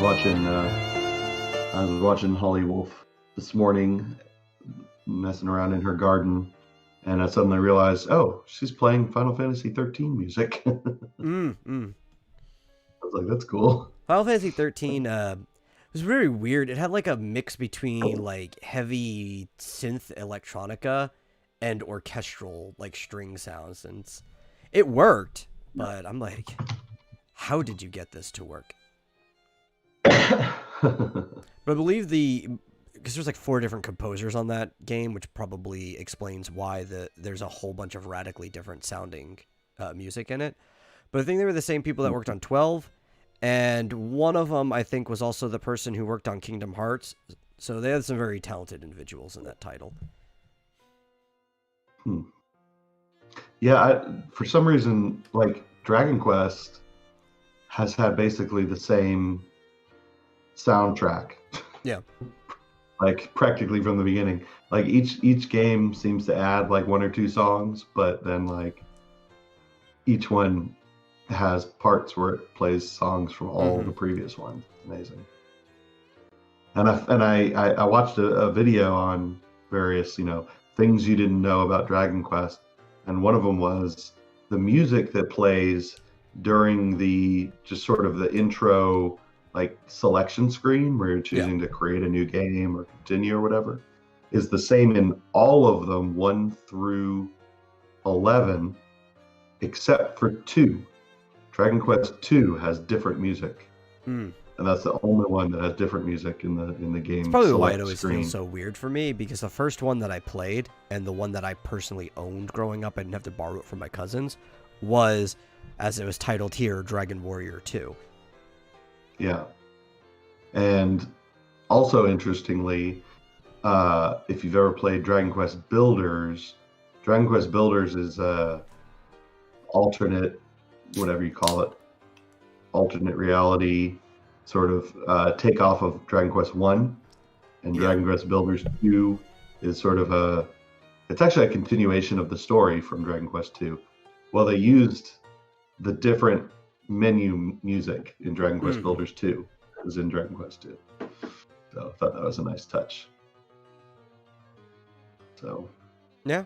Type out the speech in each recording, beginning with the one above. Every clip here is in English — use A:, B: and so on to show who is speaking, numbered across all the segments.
A: I was watching Holly Wolf this morning, messing around in her garden, and I suddenly realized, oh, she's playing Final Fantasy 13 music. I was like, that's cool.
B: Final Fantasy 13 was very weird. It had like a mix between like heavy synth electronica and orchestral like string sounds, and it worked. But I'm like, how did you get this to work? But I believe because there's like 4 different composers on that game, which probably explains why there's a whole bunch of radically different sounding music in it. But I think they were the same people that worked on 12, and one of them I think was also the person who worked on Kingdom Hearts. So they had some very talented individuals in that title.
A: Yeah, for some reason, like Dragon Quest has had basically the same soundtrack.
B: Yeah.
A: Like practically from the beginning. Like each game seems to add like 1 or 2 songs, but then like each one has parts where it plays songs from all the previous ones. Amazing. And I watched a video on various, things you didn't know about Dragon Quest, and one of them was the music that plays during the just sort of the intro like selection screen where you're choosing to create a new game or continue or whatever is the same in all of them 1 through 11 except for 2. Dragon Quest 2 has different music, and that's the only one that has different music in the game.
B: It's probably why it always feels so weird for me, because the first one that I played and the one that I personally owned growing up, I didn't have to borrow it from my cousins, was, as it was titled here, Dragon Warrior 2.
A: Yeah. And also interestingly, if you've ever played Dragon Quest Builders is alternate, whatever you call it, alternate reality sort of takeoff of Dragon Quest 1. And Dragon Quest Builders 2 is sort of it's actually a continuation of the story from Dragon Quest 2. Well, they used the different menu music in Dragon Quest Builders 2 was in Dragon Quest 2. So I thought that was a nice touch. So
B: yeah.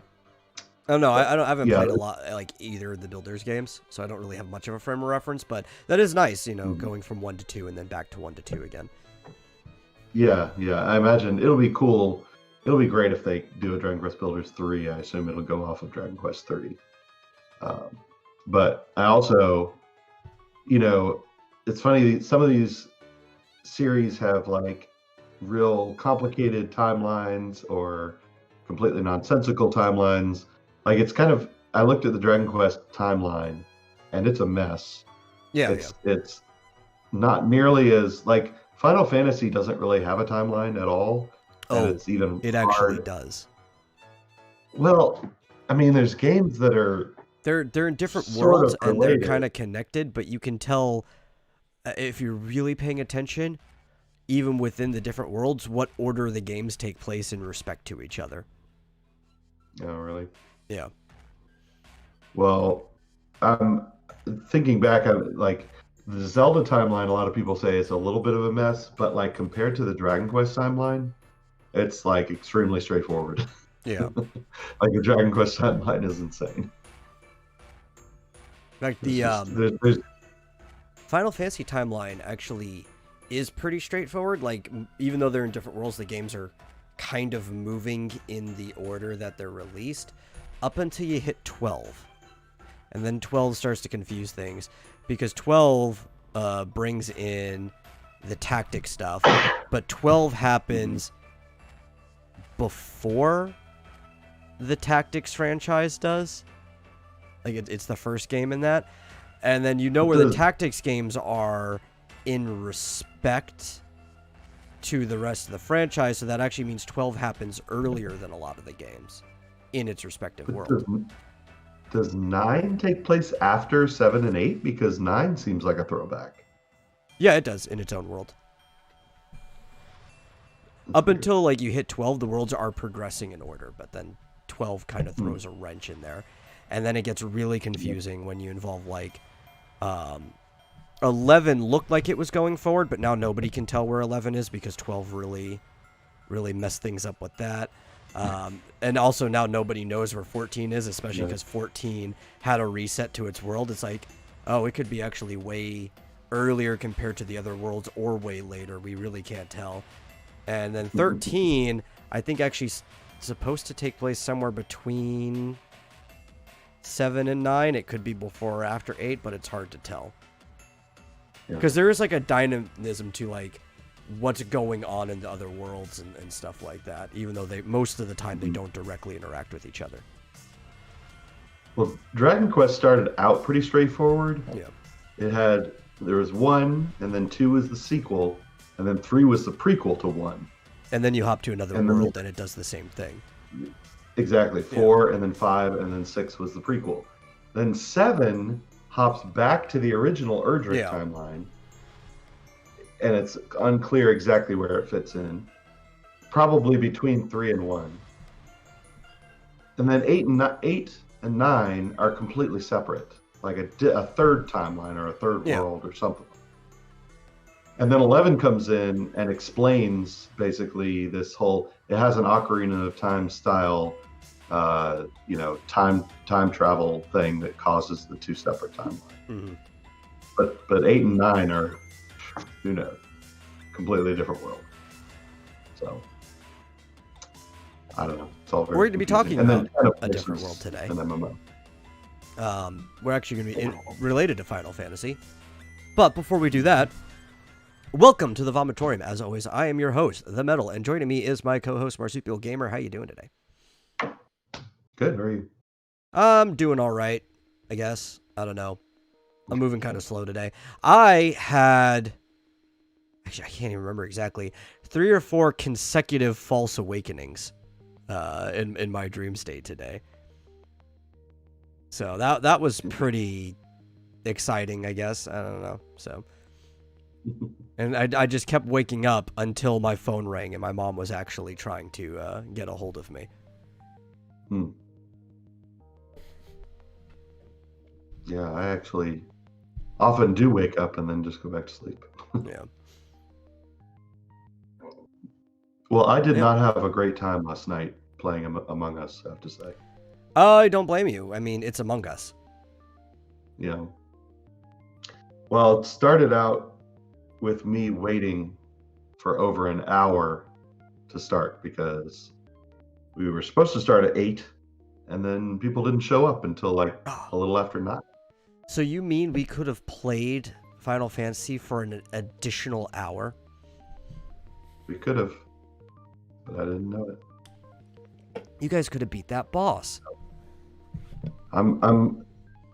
B: Oh no, I haven't played a lot like either of the Builders games, so I don't really have much of a frame of reference. But that is nice, going from 1 to 2 and then back to 1 to 2 again.
A: Yeah. I imagine it'll be cool. It'll be great if they do a Dragon Quest Builders 3. I assume it'll go off of Dragon Quest 30. But I also, it's funny, some of these series have like real complicated timelines or completely nonsensical timelines. Like it's kind of, I looked at the Dragon Quest timeline and it's a mess.
B: Yeah.
A: It's not nearly as, like, Final Fantasy doesn't really have a timeline at all.
B: Oh,
A: it's even
B: it
A: hard.
B: Actually does.
A: Well, I mean, there's games that are
B: They're in different worlds and they're kind of connected, but you can tell if you're really paying attention, even within the different worlds, what order the games take place in respect to each other.
A: Oh, really?
B: Yeah.
A: Well, I'm thinking back on like the Zelda timeline. A lot of people say it's a little bit of a mess, but like compared to the Dragon Quest timeline, it's like extremely straightforward.
B: Yeah.
A: Like the Dragon Quest timeline is insane.
B: Like the Final Fantasy timeline actually is pretty straightforward. Like, even though they're in different worlds, the games are kind of moving in the order that they're released up until you hit 12. And then 12 starts to confuse things because 12 brings in the tactic stuff, but 12 happens before the Tactics franchise does. Like, it's the first game in that. And then where the Tactics games are in respect to the rest of the franchise, so that actually means 12 happens earlier than a lot of the games in its respective world.
A: Does 9 take place after 7 and 8? Because 9 seems like a throwback.
B: Yeah, it does in its own world. Up until like you hit 12, the worlds are progressing in order, but then 12 kind of throws a wrench in there. And then it gets really confusing when you involve like 11 looked like it was going forward, but now nobody can tell where 11 is because 12 really messed things up with that. And also now nobody knows where 14 is, especially because 14 had a reset to its world. It's like, oh, it could be actually way earlier compared to the other worlds or way later. We really can't tell. And then 13, I think actually supposed to take place somewhere between 7 and 9. It could be before or after 8, but it's hard to tell. Because there is like a dynamism to like what's going on in the other worlds and stuff like that, even though most of the time they don't directly interact with each other.
A: Well, Dragon Quest started out pretty straightforward.
B: Yeah.
A: There was 1, and then 2 was the sequel, and then 3 was the prequel to 1.
B: And then you hop to another world and it does the same thing.
A: Exactly. 4, and then 5, and then 6 was the prequel. Then 7 hops back to the original Erdrick timeline, and it's unclear exactly where it fits in. Probably between 3 and 1. And then 8 and 9 are completely separate, like a third timeline or a third world or something. And then 11 comes in and explains basically this whole. It has an Ocarina of Time style, time travel thing that causes the 2 separate timelines.
B: Mm-hmm.
A: But 8 and 9 are, who knows, completely different world. So I don't know. It's all very.
B: We're going to be talking about a different world today.
A: An MMO.
B: We're actually going to be related to Final Fantasy. But before we do that, welcome to the Vomitorium. As always, I am your host, The Metal, and joining me is my co-host, Marsupial Gamer. How you doing today?
A: Good. How are you?
B: I'm doing all right, I guess. I don't know. I'm moving kind of slow today. I can't even remember exactly, 3 or 4 consecutive false awakenings in my dream state today. So that was pretty exciting, I guess. I don't know. So, and I just kept waking up until my phone rang and my mom was actually trying to get a hold of me.
A: Yeah, I actually often do wake up and then just go back to sleep.
B: Yeah.
A: Well, I did not have a great time last night playing Among Us, I have to say.
B: I don't blame you. I mean, it's Among Us.
A: Yeah. Well, it started out with me waiting for over an hour to start because we were supposed to start at 8, and then people didn't show up until like a little after 9.
B: So you mean we could have played Final Fantasy for an additional hour?
A: We could have, but I didn't know it.
B: You guys could have beat that boss.
A: I'm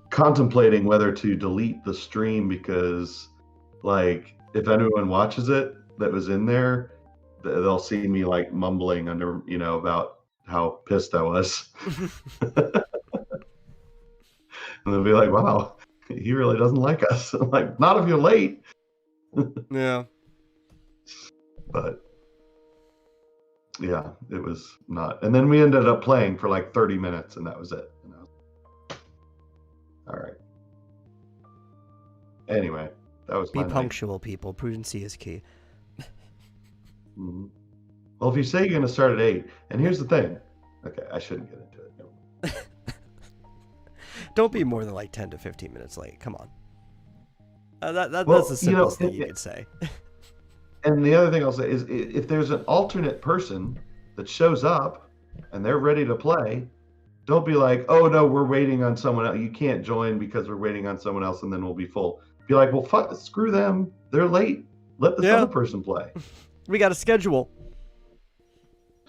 A: contemplating whether to delete the stream because, like, if anyone watches it that was in there, they'll see me like mumbling under, about how pissed I was. And they'll be like, wow, he really doesn't like us. I'm like, not if you're late.
B: Yeah.
A: But yeah, it was not. And then we ended up playing for like 30 minutes and that was it. All right. Anyway, that was
B: Be punctual, people. Prudency is key.
A: Mm-hmm. Well, if you say you're going to start at 8, and here's the thing. Okay, I shouldn't get into it.
B: Don't be more than like 10 to 15 minutes late. Come on. That's the simplest thing you could say.
A: And the other thing I'll say is if there's an alternate person that shows up and they're ready to play, don't be like, oh, no, we're waiting on someone else. You can't join because we're waiting on someone else and then we'll be full. Be like, well, fuck, screw them. They're late. Let this other person play.
B: We got a schedule.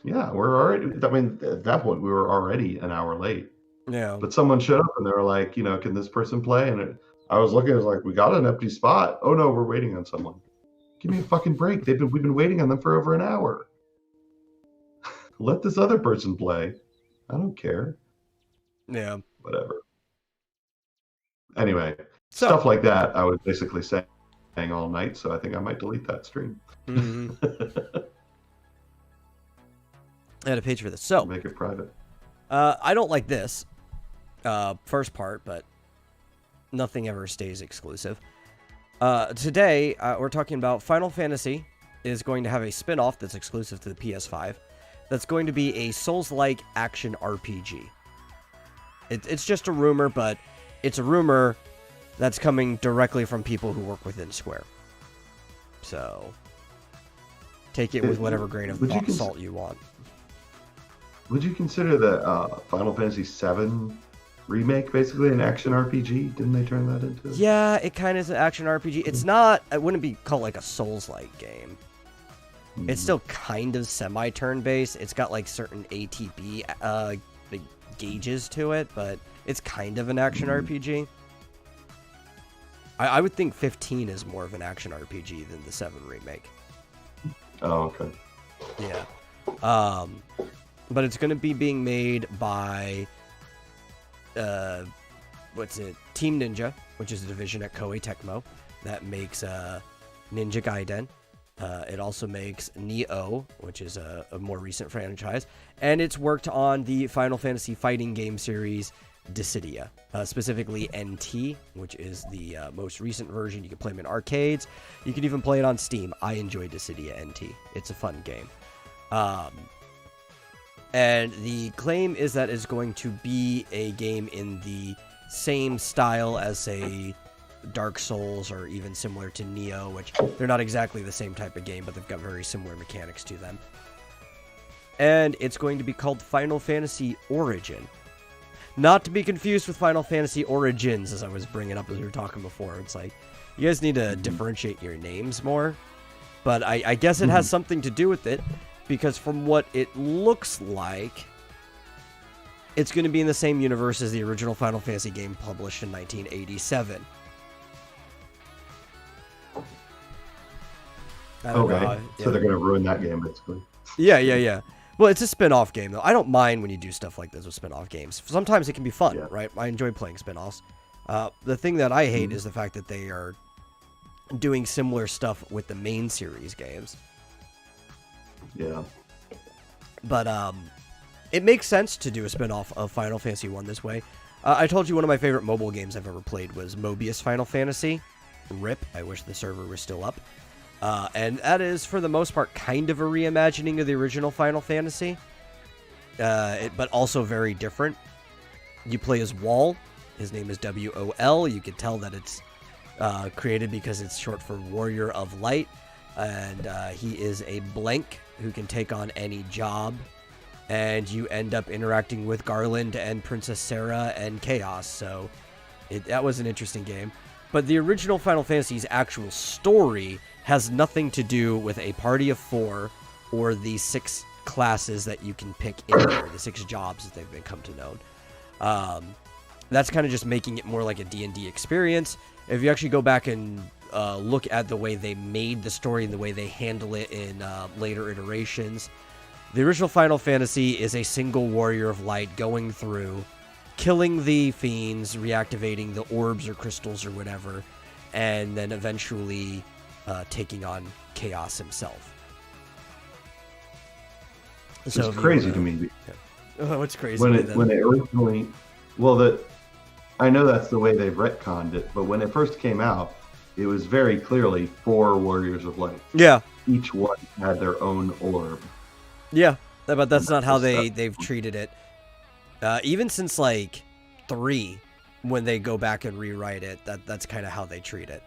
A: Yeah, we're already, I mean, at that point, we were already an hour late.
B: Yeah.
A: But someone showed up and they were like, can this person play? And I was looking, I was like, we got an empty spot. Oh, no, we're waiting on someone. Give me a fucking break. We've been waiting on them for over an hour. Let this other person play. I don't care.
B: Yeah.
A: Whatever. Anyway, stuff like that I was basically saying all night, so I think I might delete that stream.
B: Mm-hmm. I had a page for this. So
A: make it private.
B: I don't like this first part, but nothing ever stays exclusive. Today, we're talking about Final Fantasy is going to have a spin-off that's exclusive to the PS5 that's going to be a Souls-like action RPG. It's just a rumor, but it's a rumor that's coming directly from people who work within Square. So, take it with whatever grain of salt you want.
A: Would you consider the Final Fantasy VII remake basically an action RPG? Didn't they turn that into?
B: Yeah, it kind of is an action RPG. It's not. It wouldn't be called like a Souls-like game. It's still kind of semi-turn-based. It's got like certain ATB like gauges to it, but it's kind of an action RPG. I would think 15 is more of an action RPG than the 7 remake.
A: Oh, okay.
B: Yeah. But it's going to be being made by, Team Ninja, which is a division at Koei Tecmo that makes Ninja Gaiden. It also makes Nioh, which is a more recent franchise, and it's worked on the Final Fantasy fighting game series Dissidia, specifically NT, which is the most recent version. You can play them in arcades. You can even play it on Steam. I enjoy Dissidia NT. It's a fun game. And the claim is that it's going to be a game in the same style as, say, Dark Souls, or even similar to Nioh, which they're not exactly the same type of game, but they've got very similar mechanics to them. And it's going to be called Final Fantasy Origin. Not to be confused with Final Fantasy Origins, as I was bringing up as we were talking before. It's like, you guys need to differentiate your names more. But I guess it has something to do with it, because from what it looks like, it's going to be in the same universe as the original Final Fantasy game published in 1987.
A: Okay, so they're going to ruin that game, basically.
B: Yeah. Well, it's a spin-off game, though. I don't mind when you do stuff like this with spin-off games. Sometimes it can be fun, right? I enjoy playing spin-offs. The thing that I hate is the fact that they are doing similar stuff with the main series games.
A: Yeah.
B: But it makes sense to do a spin-off of Final Fantasy 1 this way. I told you one of my favorite mobile games I've ever played was Mobius Final Fantasy. RIP. I wish the server was still up. And that is, for the most part, kind of a reimagining of the original Final Fantasy, but also very different. You play as Wall. His name is WOL. You can tell that it's created because it's short for Warrior of Light, and he is a blank who can take on any job, and you end up interacting with Garland and Princess Sarah and Chaos, so that was an interesting game. But the original Final Fantasy's actual story has nothing to do with a party of 4 or the 6 classes that you can pick in there, the 6 jobs that they've become to known. That's kind of just making it more like a D&D experience. If you actually go back and look at the way they made the story and the way they handle it in later iterations, the original Final Fantasy is a single Warrior of Light going through, killing the fiends, reactivating the orbs or crystals or whatever, and then eventually taking on Chaos himself.
A: It's crazy to me.
B: Oh, it's crazy.
A: When it originally, I know that's the way they've retconned it, but when it first came out, it was very clearly 4 Warriors of Light.
B: Yeah.
A: Each one had their own orb.
B: Yeah, but that's not how they've treated it. Even since like 3, when they go back and rewrite it, that's kind of how they treat it.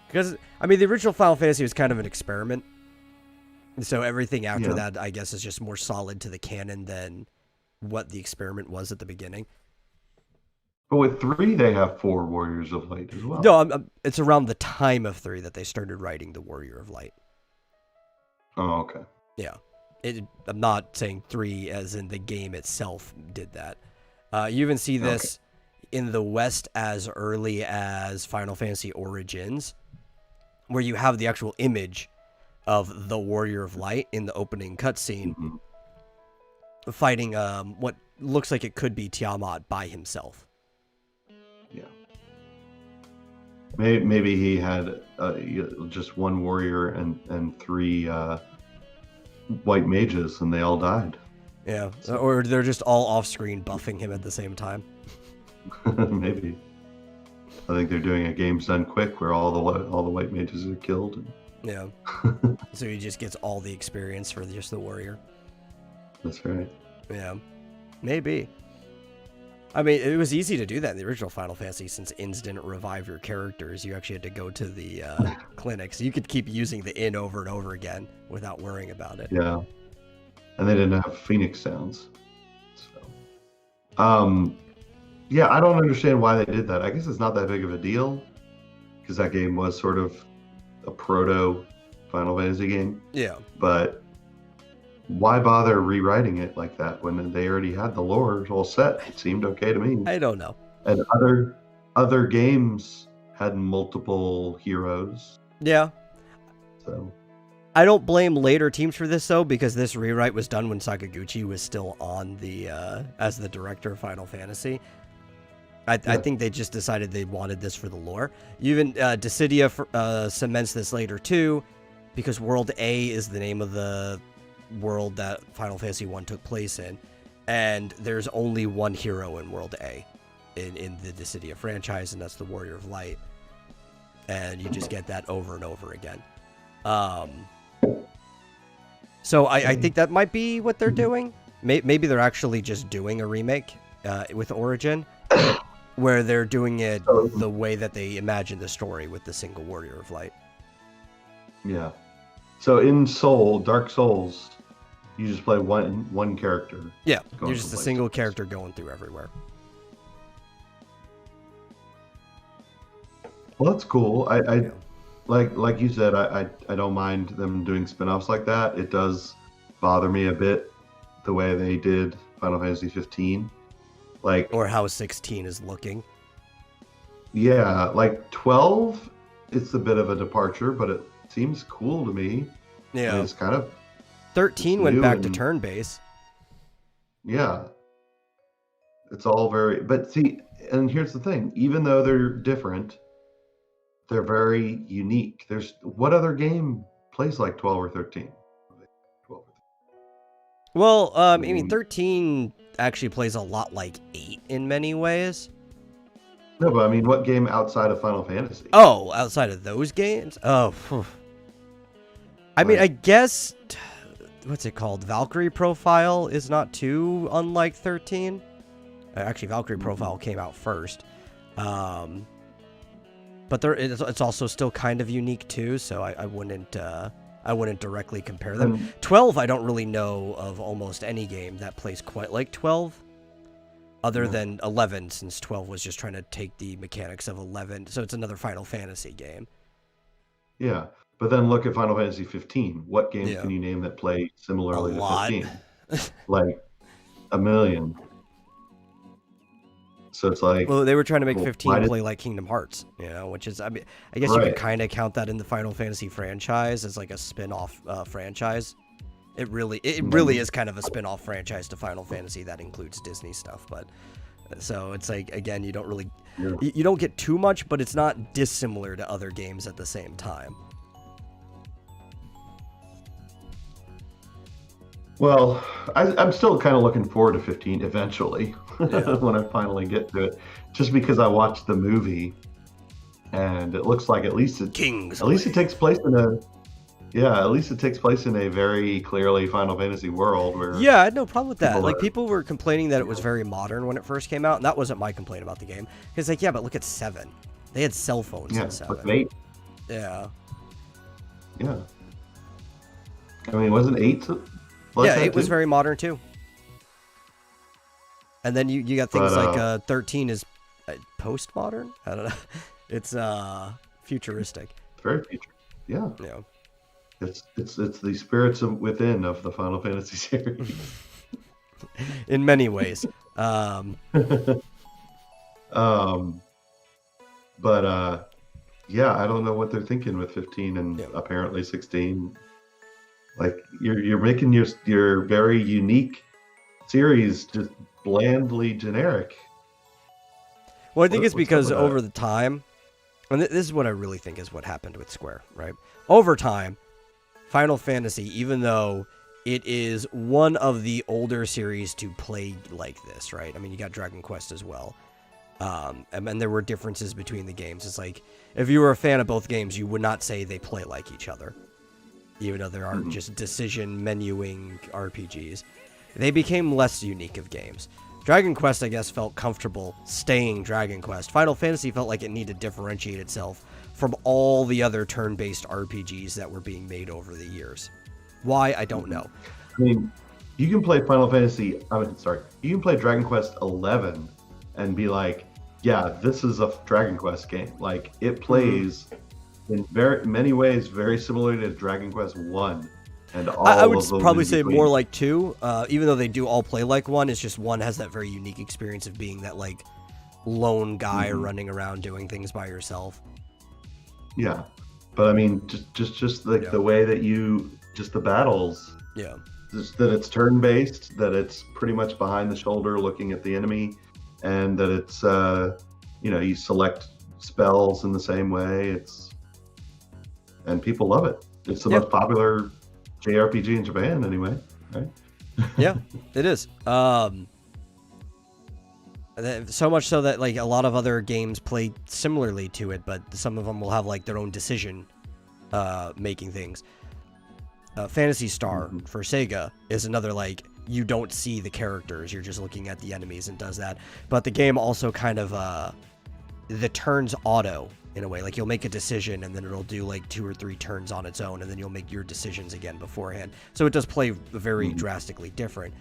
B: Because, I mean, the original Final Fantasy was kind of an experiment. So everything after that, I guess, is just more solid to the canon than what the experiment was at the beginning.
A: But with 3, they have 4 Warriors of Light as well.
B: No, it's around the time of 3 that they started writing the Warrior of Light.
A: Oh, okay.
B: Yeah. I'm not saying 3 as in the game itself did that. You even see this in the West as early as Final Fantasy Origins, where you have the actual image of the Warrior of Light in the opening cutscene, fighting what looks like it could be Tiamat by himself.
A: Yeah. Maybe he had just 1 warrior and 3 white mages, and they all died.
B: Yeah, or they're just all off-screen buffing him at the same time.
A: Maybe. I think they're doing a game's done quick where all the white mages are killed.
B: Yeah. So he just gets all the experience for just the warrior.
A: That's right.
B: Yeah. Maybe. I mean, it was easy to do that in the original Final Fantasy since inns didn't revive your characters. You actually had to go to the clinic. So you could keep using the inn over and over again without worrying about it.
A: Yeah. And they didn't have Phoenix sounds. So, yeah, I don't understand why they did that. I guess it's not that big of a deal because that game was sort of a proto Final Fantasy game.
B: Yeah.
A: But why bother rewriting it like that when they already had the lore all set? It seemed okay to me.
B: I don't know.
A: And other games had multiple heroes.
B: Yeah.
A: So
B: I don't blame later teams for this though, because this rewrite was done when Sakaguchi was still on the as the director of Final Fantasy. I think they just decided they wanted this for the lore. Even Dissidia cements this later too, because World A is the name of the world that Final Fantasy 1 took place in, and there's only one hero in World A in the Dissidia franchise, and that's the Warrior of Light. And you just get that over and over again. So I think that might be what they're doing. Maybe they're actually just doing a remake with Origin, where they're doing it the way that they imagined the story with the single Warrior of Light.
A: Yeah. So in Dark Souls, you just play one character.
B: Yeah, you're just a single character going through everywhere.
A: Well, that's cool. I like you said, I don't mind them doing spin-offs like that. It does bother me a bit the way they did Final Fantasy 15.
B: Or how 16 is looking.
A: Yeah, like 12, it's a bit of a departure, but it seems cool to me.
B: Yeah.
A: I mean, it's kind of
B: 13 went back to turn-based.
A: Yeah. It's all very... But see, and here's the thing. Even though they're different, they're very unique. What other game plays like 12 or 13? 12 or 13.
B: Well, I mean, 13 actually plays a lot like 8 in many ways.
A: No, but I mean, what game outside of Final Fantasy?
B: Oh, outside of those games? Oh, phew. I mean, I guess, what's it called? Valkyrie Profile is not too unlike 13. Actually, Valkyrie Profile came out first. But it's also still kind of unique too, so I wouldn't directly compare them. 12, I don't really know of almost any game that plays quite like 12, other than 11, since 12 was just trying to take the mechanics of 11, so it's another Final Fantasy game.
A: Yeah, but then look at Final Fantasy 15. What games can you name that play similarly to 15? Like a million. So it's like...
B: Well, they were trying to make 15 play like Kingdom Hearts, which is, I mean, I guess you could kind of count that in the Final Fantasy franchise as like a spin-off franchise. It really is kind of a spin-off franchise to Final Fantasy that includes Disney stuff, but so it's like, again, you don't really, you don't get too much, but it's not dissimilar to other games at the same time.
A: Well, I'm still kind of looking forward to 15 eventually, when I finally get to it. Just because I watched the movie, and it looks like at least it takes place in a very clearly Final Fantasy world. Where
B: I had no problem with that. Like, people were complaining that it was very modern when it first came out, and that wasn't my complaint about the game. Because, like, but look at 7. They had cell phones in 7.
A: 8.
B: Yeah.
A: Yeah. I mean, wasn't 8...
B: Yeah, 8 was very modern too. And then you got things like 13 is postmodern? I don't know. It's futuristic.
A: Very futuristic. Yeah.
B: Yeah.
A: It's the spirits within of the Final Fantasy series.
B: In many ways.
A: But yeah, I don't know what they're thinking with 15 and apparently 16. Like, you're making your very unique series just blandly generic.
B: Well, I think it's because over the time, and this is what I really think is what happened with Square, right? Over time, Final Fantasy, even though it is one of the older series to play like this, right? I mean, you got Dragon Quest as well. And there were differences between the games. It's like, if you were a fan of both games, you would not say they play like each other, even though there are just decision menuing RPGs. They became less unique of games. Dragon Quest, I guess, felt comfortable staying Dragon Quest. Final Fantasy felt like it needed to differentiate itself from all the other turn-based RPGs that were being made over the years. Why, I don't know.
A: I mean, you can play you can play Dragon Quest 11 and be like, yeah, this is a Dragon Quest game. Like, it plays in very many ways very similar to Dragon Quest 1. And
B: I would probably say more like 2, even though they do all play like 1. It's just 1 has that very unique experience of being that, like, lone guy running around doing things by yourself.
A: Yeah, but I mean, just like the way that the battles.
B: Yeah.
A: Just that it's turn-based, that it's pretty much behind the shoulder looking at the enemy, and that it's, you select spells in the same way. And people love it. It's the most popular JRPG in Japan anyway, right?
B: Yeah, it is. So much so that, like, a lot of other games play similarly to it, but some of them will have, like, their own decision making things. Phantasy Star for Sega is another, like, you don't see the characters, you're just looking at the enemies and does that. But the game also kind of, the turns auto in a way. Like, you'll make a decision and then it'll do, like, 2 or 3 turns on its own, and then you'll make your decisions again beforehand. So it does play very drastically different.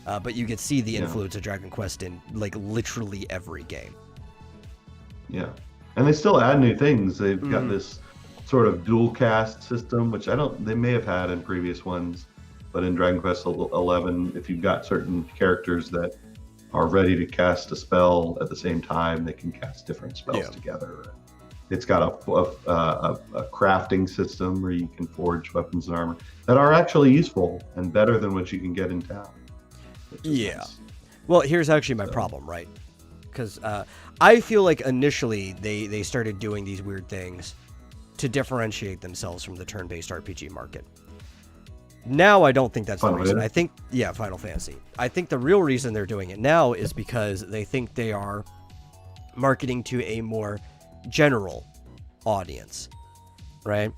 B: But you can see the influence of Dragon Quest in, like, literally every game.
A: Yeah. And they still add new things. They've got this sort of dual cast system, which they may have had in previous ones, but in Dragon Quest 11, if you've got certain characters that are ready to cast a spell at the same time, they can cast different spells together. It's got a crafting system where you can forge weapons and armor that are actually useful and better than what you can get in town.
B: Yeah. Nice. Well, here's actually my problem, right? Because I feel like initially they started doing these weird things to differentiate themselves from the turn-based RPG market. Now I don't think that's the reason. I think, Final Fantasy. I think the real reason they're doing it now is because they think they are marketing to a more general audience, right?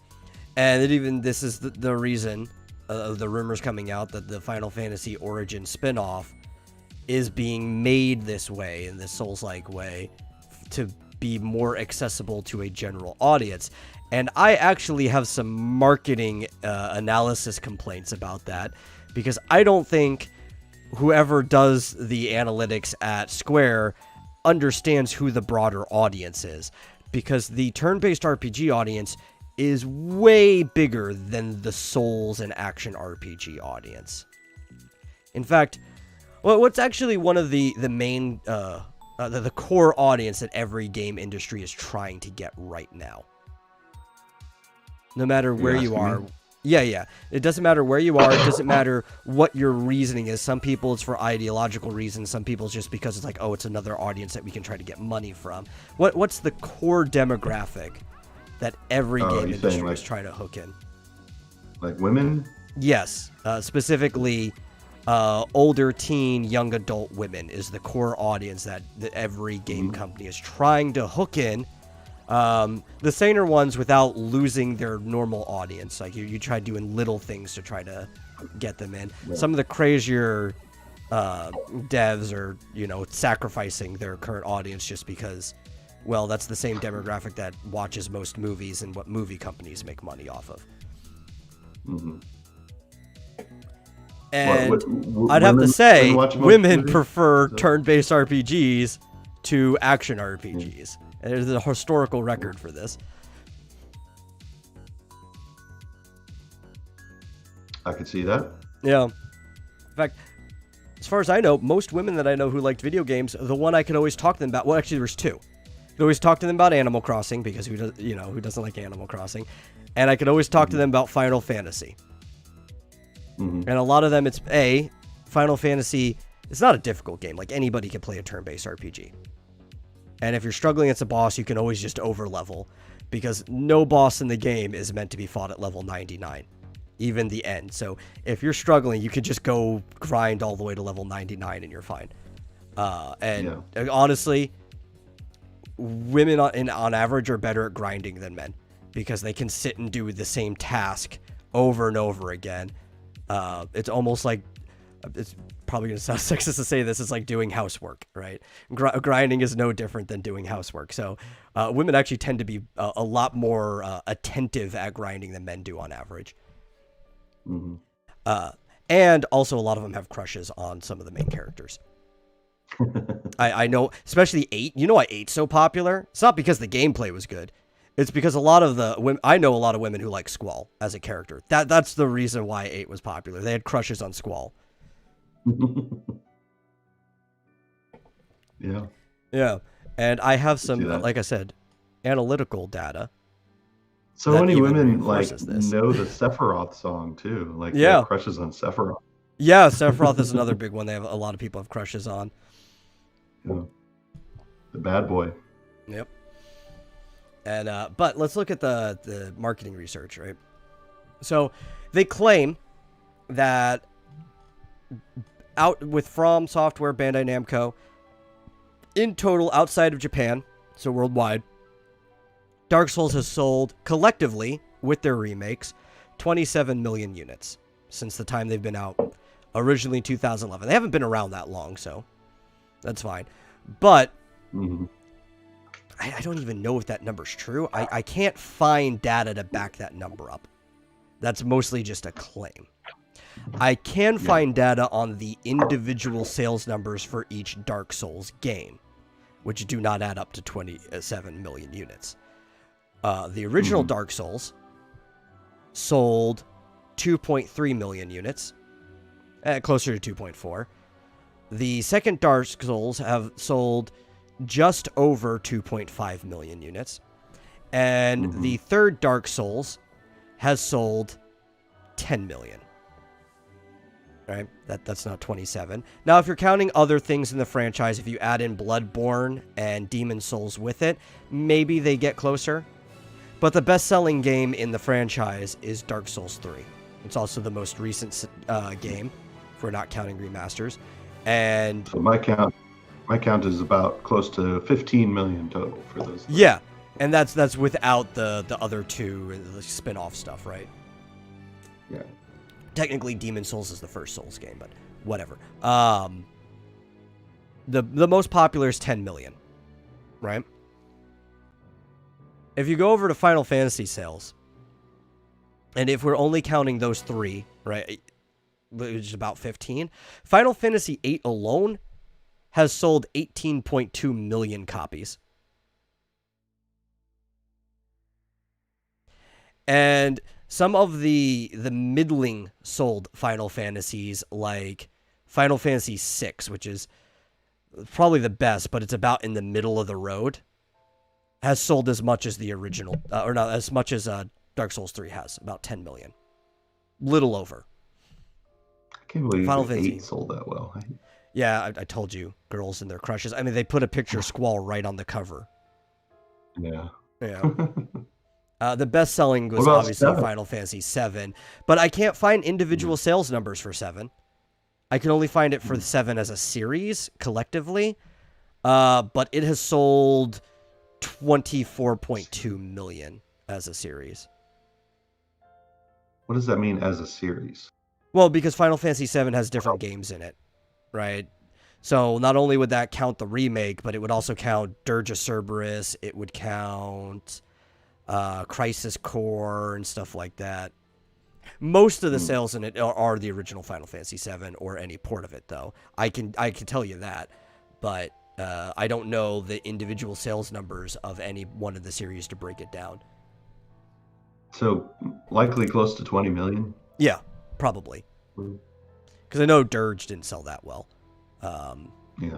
B: And this is the reason of the rumors coming out that the Final Fantasy Origin spin-off is being made this way, in this Souls-like way, to be more accessible to a general audience. And I actually have some marketing analysis complaints about that, because I don't think whoever does the analytics at Square understands who the broader audience is, because the turn-based RPG audience is way bigger than the Souls and action RPG audience. In fact, what's actually one of the main, the core audience that every game industry is trying to get right now? No matter where you are. Yeah. It doesn't matter where you are. It doesn't matter what your reasoning is. Some people it's for ideological reasons. Some people it's just because it's like, oh, it's another audience that we can try to get money from. What's the core demographic that every game industry is trying to hook in?
A: Like women?
B: Yes. Specifically, older teen, young adult women is the core audience that every game company is trying to hook in. The saner ones without losing their normal audience. Like you try doing little things to try to get them in. Yeah. Some of the crazier devs are, sacrificing their current audience just because, well, that's the same demographic that watches most movies and what movie companies make money off of.
A: Mm-hmm.
B: And I'd have to say, women prefer turn-based RPGs to action RPGs. And there's a historical record for this.
A: I could see that.
B: Yeah. In fact, as far as I know, most women that I know who liked video games, the one I could always talk to them about, well, actually, there's 2. I could always talk to them about Animal Crossing, because who doesn't like Animal Crossing? And I could always talk to them about Final Fantasy. Mm-hmm. And a lot of them, it's Final Fantasy. It's not a difficult game. Like, anybody can play a turn-based RPG. And if you're struggling against a boss, you can always just over-level, because no boss in the game is meant to be fought at level 99, even the end. So if you're struggling, you could just go grind all the way to level 99 and you're fine. Honestly, women on average are better at grinding than men because they can sit and do the same task over and over again. It's almost like, it's probably going to sound sexist to say this, it's like doing housework, right? Grinding is no different than doing housework. So women actually tend to be a lot more attentive at grinding than men do on average.
A: Mm-hmm.
B: And also a lot of them have crushes on some of the main characters. I know, especially 8. You know why 8's so popular? It's not because the gameplay was good. It's because a lot of the women, I know a lot of women who like Squall as a character. That's the reason why 8 was popular. They had crushes on Squall.
A: Yeah.
B: Yeah. And I have some, like I said, analytical data.
A: So many women like know the Sephiroth song too. Like, they have crushes on Sephiroth.
B: Yeah, Sephiroth is another big one. They have a lot of people have crushes on.
A: Yeah. The bad boy.
B: Yep. And but let's look at the marketing research, right? So they claim that out with From Software, Bandai Namco, in total outside of Japan, so worldwide, Dark Souls has sold collectively with their remakes 27 million units since the time they've been out. Originally 2011. They haven't been around that long, so that's fine. But I don't even know if that number's true. I can't find data to back that number up. That's mostly just a claim. I can find data on the individual sales numbers for each Dark Souls game, which do not add up to 27 million units. The original Dark Souls sold 2.3 million units, closer to 2.4. The second Dark Souls have sold just over 2.5 million units. And the third Dark Souls has sold 10 million. Right? That's not 27. Now, if you're counting other things in the franchise, if you add in Bloodborne and Demon Souls with it, maybe they get closer. But the best-selling game in the franchise is Dark Souls 3. It's also the most recent game, if we're not counting remasters. And
A: so my count is about close to 15 million total for those.
B: Yeah, and that's without the other two, the spin-off stuff, right?
A: Yeah.
B: Technically, Demon Souls is the first Souls game, but whatever. The most popular is 10 million, right? If you go over to Final Fantasy sales, and if we're only counting those 3, right, which is about 15, Final Fantasy 8 alone has sold 18.2 million copies. And some of the middling sold Final Fantasies, like Final Fantasy 6, which is probably the best, but it's about in the middle of the road, has sold as much as the original, or not as much as Dark Souls 3 has, about 10 million. Little over.
A: I can't believe
B: Final
A: 8
B: Fantasy
A: sold that well.
B: Yeah, I told you, girls and their crushes. I mean, they put a picture of Squall right on the cover.
A: Yeah.
B: Yeah. The best-selling was obviously 7? Final Fantasy 7, but I can't find individual sales numbers for 7. I can only find it for 7 as a series, collectively, but it has sold 24.2 million as a series.
A: What does that mean, as a series?
B: Well, because Final Fantasy 7 has different games in it, right? So not only would that count the remake, but it would also count Dirge of Cerberus, it would count Crisis Core and stuff like that. Most of the sales in it are the original Final Fantasy 7 or any port of it, though. I can tell you that, but I don't know the individual sales numbers of any one of the series to break it down.
A: So likely close to 20 million?
B: Yeah, probably. Because I know Dirge didn't sell that well.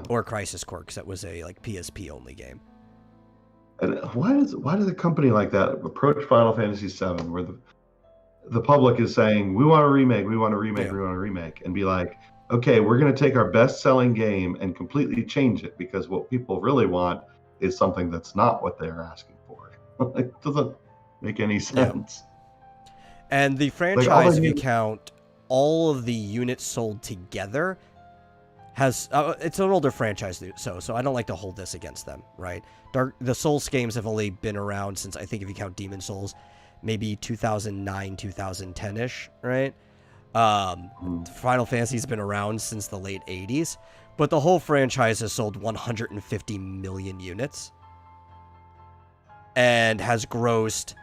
B: Or Crisis Core, because that was a PSP only game.
A: And why does a company like that approach Final Fantasy VII, where the public is saying, we want a remake, we want a remake, we want a remake, and be like, okay, we're going to take our best-selling game and completely change it, because what people really want is something that's not what they're asking for. It doesn't make any sense.
B: Yeah. And the franchise, if you count all of the units sold together, has it's an older franchise, so I don't like to hold this against them, right? The Souls games have only been around since, I think if you count Demon Souls, maybe 2009, 2010-ish, right? Final Fantasy's been around since the late 80s, but the whole franchise has sold 150 million units and has grossed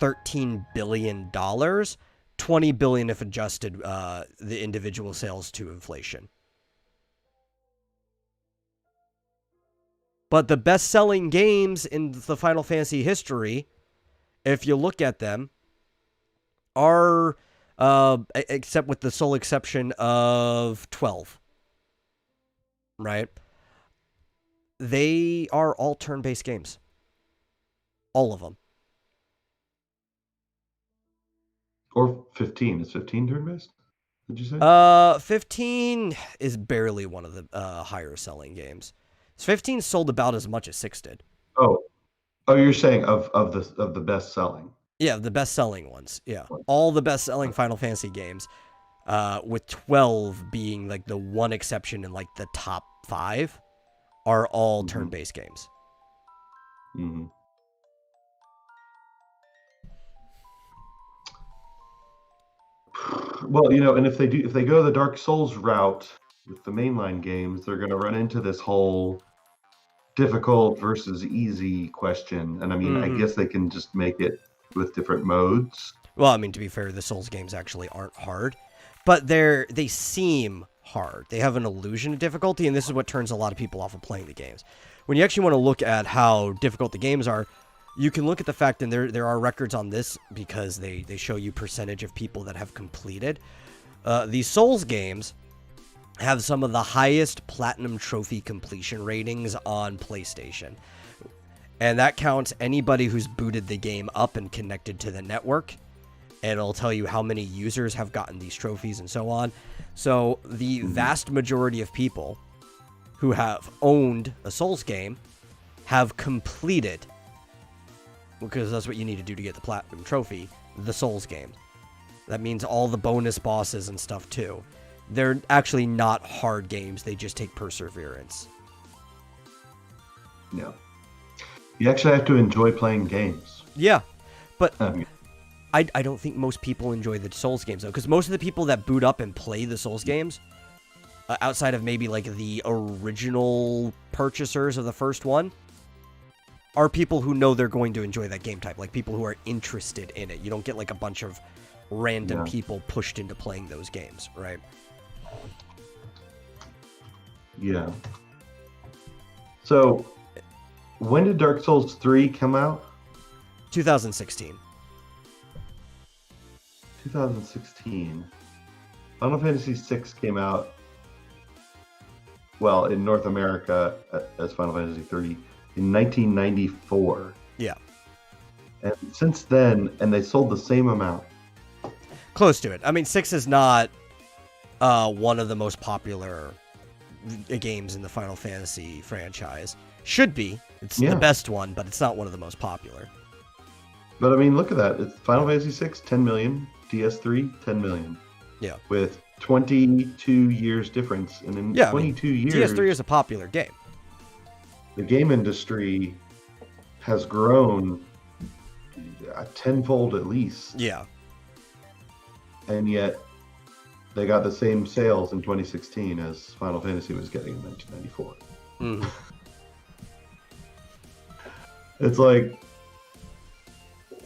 B: $13 billion, $20 billion if adjusted the individual sales to inflation. But the best-selling games in the Final Fantasy history, if you look at them, are, except with the sole exception of 12, right? They are all turn-based games. All of them.
A: Or 15. Is 15 turn-based? Did you say?
B: 15 is barely one of the higher-selling games. 15 sold about as much as 6 did.
A: Oh, you're saying of the best selling.
B: Yeah, the best-selling ones. Yeah, all the best-selling Final Fantasy games, with 12 being like the one exception in like the top 5, are all turn-based games.
A: Mm-hmm. Well, and if they go the Dark Souls route with the mainline games, they're going to run into this whole difficult versus easy question. And I mean, I guess they can just make it with different modes.
B: Well, I mean, to be fair, the Souls games actually aren't hard, but they seem hard. They have an illusion of difficulty, and this is what turns a lot of people off of playing the games. When you actually want to look at how difficult the games are, you can look at the fact, and there are records on this because they show you percentage of people that have completed. These Souls games have some of the highest platinum trophy completion ratings on PlayStation. And that counts anybody who's booted the game up and connected to the network. And it'll tell you how many users have gotten these trophies and so on. So the vast majority of people who have owned a Souls game have completed, because that's what you need to do to get the platinum trophy, the Souls game. That means all the bonus bosses and stuff too. They're actually not hard games. They just take perseverance.
A: No. You actually have to enjoy playing games.
B: Yeah, but I don't think most people enjoy the Souls games, though, because most of the people that boot up and play the Souls games, outside of maybe like the original purchasers of the first one, are people who know they're going to enjoy that game type, like people who are interested in it. You don't get like a bunch of random people pushed into playing those games, right?
A: Yeah. So, when did Dark Souls 3 come out?
B: 2016.
A: 2016. Final Fantasy VI came out, well, in North America as Final Fantasy 30 in 1994.
B: Yeah.
A: And since then, and they sold the same amount.
B: Close to it. I mean, 6 is not one of the most popular games in the Final Fantasy franchise. Should be. It's the best one, but it's not one of the most popular.
A: But I mean, look at that. It's Final Fantasy VI, 10 million. DS3, 10 million.
B: Yeah.
A: With 22 years difference. And in 22 years...
B: DS3 is a popular game.
A: The game industry has grown tenfold at least.
B: Yeah.
A: And yet, they got the same sales in 2016 as Final Fantasy was getting in 1994.
B: Mm-hmm.
A: It's like,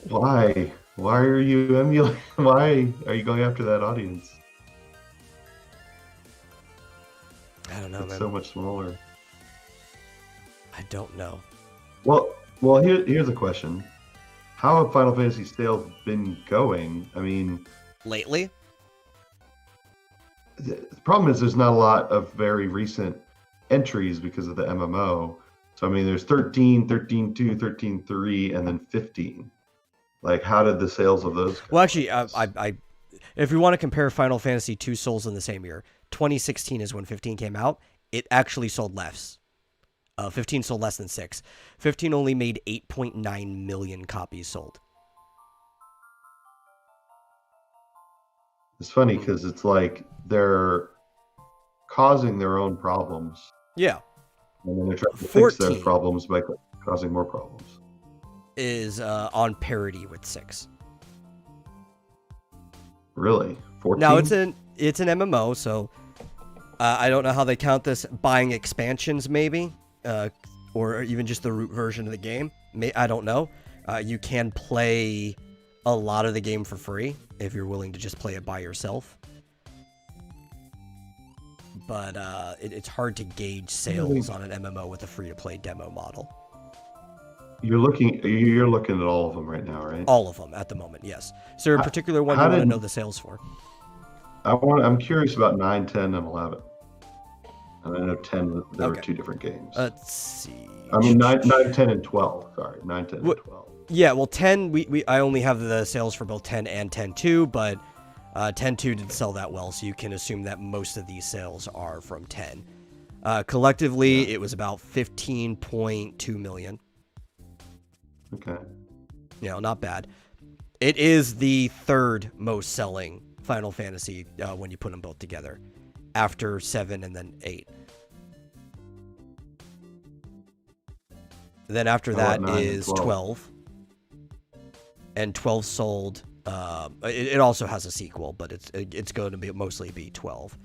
A: why? Why are you emulating? Why are you going after that audience?
B: I don't know,
A: it's
B: man.
A: so much smaller.
B: I don't know.
A: Well, here's a question. How have Final Fantasy sales been going? I mean...
B: Lately?
A: The problem is there's not a lot of very recent entries because of the MMO. So, I mean, there's 13, 13.2, 13.3, and then 15. Like, how did the sales of those...
B: Well, actually, I if we want to compare Final Fantasy 2 Souls in the same year, 2016 is when 15 came out. It actually sold less. 15 sold less than 6. 15 only made 8.9 million copies sold.
A: It's funny because it's like their causing their own problems.
B: Yeah.
A: And then they're trying to fix those
B: 14
A: problems by causing more problems.
B: is on parity with 6.
A: Really? 14?
B: Now it's an MMO, so I don't know how they count this. Buying expansions, maybe, or even just the root version of the game. I don't know. You can play a lot of the game for free if you're willing to just play it by yourself. But it's hard to gauge sales on an MMO with a free-to-play demo model.
A: You're looking at all of them right now, right?
B: All of them at the moment, yes. Is there a particular one you want to know the sales for?
A: I'm curious about 9, 10, and 11. And I know 10, there were 2 different games.
B: Let's see.
A: I mean, 9, 10, and 12. Sorry, 9, 10, and 12.
B: Yeah, well, 10, I only have the sales for both 10 and 10.2, but 10.2 didn't sell that well, so you can assume that most of these sales are from 10. Collectively, it was about 15.2 million.
A: Okay.
B: Not bad. It is the 3rd most selling Final Fantasy when you put them both together, after 7 and then 8. Then after that is 12. And 12 sold. It also has a sequel, but it's going to be mostly be 12.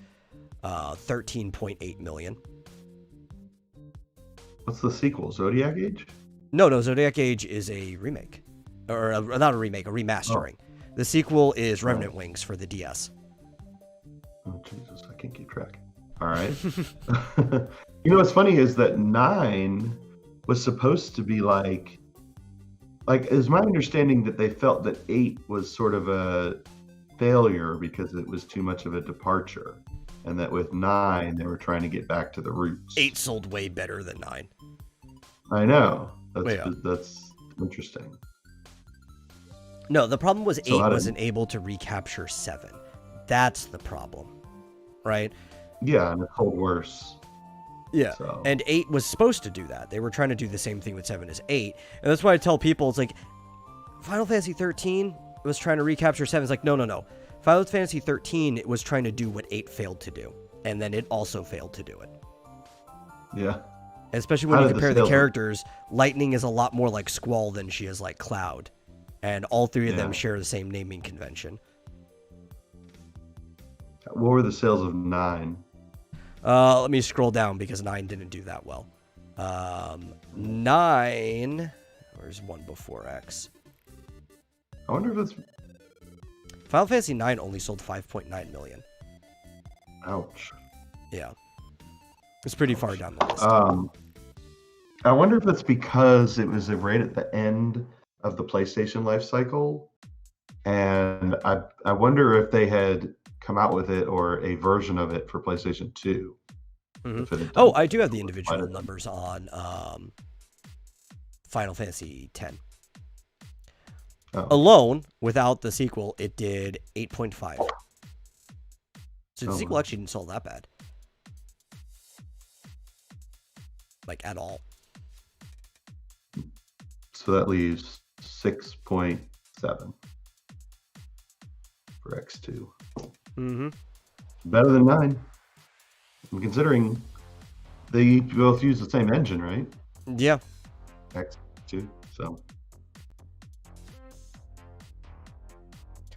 B: 13.8 million.
A: What's the sequel? Zodiac Age?
B: No, Zodiac Age is a remake. Or not a remake, a remastering. Oh. The sequel is Revenant Wings for the DS.
A: Oh, Jesus, I can't keep track. All right. What's funny is that 9 was supposed to be like, is my understanding that they felt that 8 was sort of a failure because it was too much of a departure. And that with 9, they were trying to get back to the roots.
B: 8 sold way better than 9.
A: I know. That's interesting.
B: No, the problem was 8 wasn't able to recapture 7. That's the problem, right?
A: Yeah, and it sold worse.
B: Yeah, so. And 8 was supposed to do that. They were trying to do the same thing with 7 as 8. And that's why I tell people, it's like, Final Fantasy 13 was trying to recapture 7. It's like, no. Final Fantasy 13 was trying to do what 8 failed to do. And then it also failed to do it.
A: Yeah.
B: Especially when you compare the characters, Lightning is a lot more like Squall than she is like Cloud. And all 3 of them share the same naming convention.
A: What were the sales of 9?
B: Let me scroll down because 9 didn't do that well. 9... Where's one before X?
A: I wonder if it's...
B: Final Fantasy 9 only sold 5.9 million.
A: Ouch.
B: Yeah. It's pretty far down the list.
A: I wonder if it's because it was right at the end of the PlayStation life cycle. And I wonder if they had come out with it or a version of it for PlayStation 2.
B: Mm-hmm. Oh, I do have the individual numbers on Final Fantasy X. Oh. Alone, without the sequel, it did 8.5. So the sequel actually didn't sell that bad. Like, at all.
A: So that leaves 6.7 for X2.
B: Mm-hmm.
A: Better than 9. I'm considering they both use the same engine, right?
B: Yeah.
A: X2, so.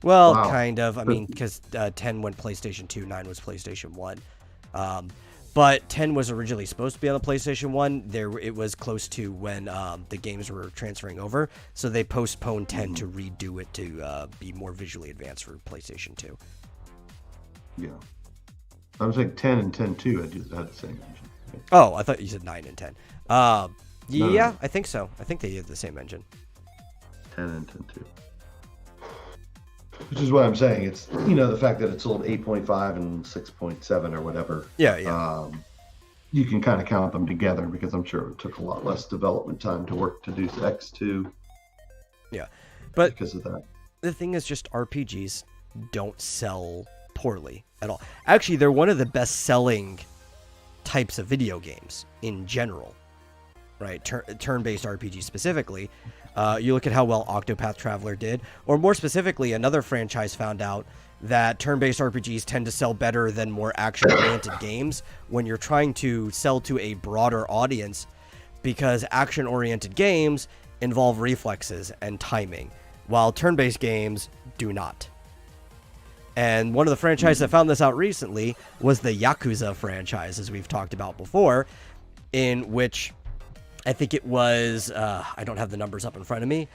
B: Well, kind of. I mean, because 10 went PlayStation 2, 9 was PlayStation 1. But 10 was originally supposed to be on the PlayStation 1. It was close to when the games were transferring over. So they postponed 10 to redo it to be more visually advanced for PlayStation 2.
A: Yeah. I was like 10 and 10-2 had the same engine. Right?
B: Oh, I thought you said 9 and 10. Yeah,
A: No.
B: I think so. I think they have the same engine.
A: 10 and 10-2. Which is what I'm saying. It's, the fact that it sold 8.5 and 6.7 or whatever.
B: Yeah.
A: You can kind of count them together because I'm sure it took a lot less development time to work to do X2.
B: Yeah. But
A: because of that.
B: The thing is, just RPGs don't sell poorly at all. Actually, they're one of the best-selling types of video games in general, right? Turn-based RPG specifically. You look at how well Octopath Traveler did, or more specifically, another franchise found out that turn-based RPGs tend to sell better than more action-oriented games when you're trying to sell to a broader audience, because action-oriented games involve reflexes and timing, while turn-based games do not. And one of the franchises that found this out recently was the Yakuza franchise, as we've talked about before, in which I think it was, I don't have the numbers up in front of me,